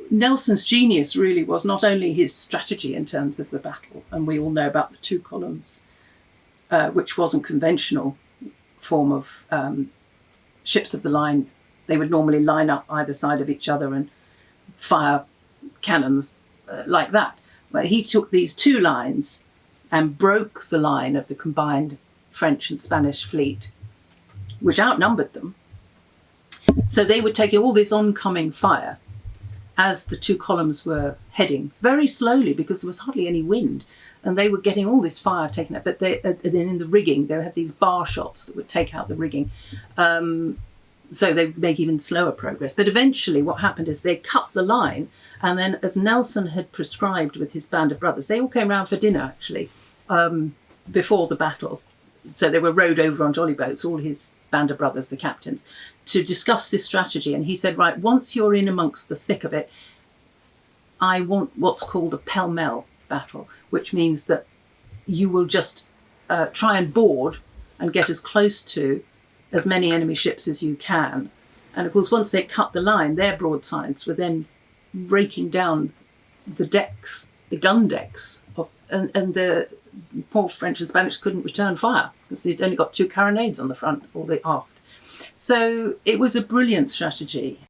Nelson's genius really was not only his strategy in terms of the battle, and we all know about the two columns, which wasn't conventional form of ships of the line. They would normally line up either side of each other and fire cannons like that. But he took these two lines and broke the line of the combined French and Spanish fleet, which outnumbered them. So they were taking all this oncoming fire as the two columns were heading very slowly because there was hardly any wind, and they were getting all this fire taken out. But then in the rigging, they had these bar shots that would take out the rigging. So they would make even slower progress. But eventually what happened is they cut the line, and then as Nelson had prescribed with his band of brothers, they all came round for dinner actually before the battle. So they were rowed over on jolly boats, all his band of brothers, the captains, to discuss this strategy. And he said, right, once you're in amongst the thick of it, I want what's called a pell-mell battle, which means that you will just try and board and get as close to as many enemy ships as you can. And of course, once they cut the line, their broadsides were then raking down the decks, the gun decks, and the poor French and Spanish couldn't return fire because they'd only got two carronades on the front or the aft. So it was a brilliant strategy.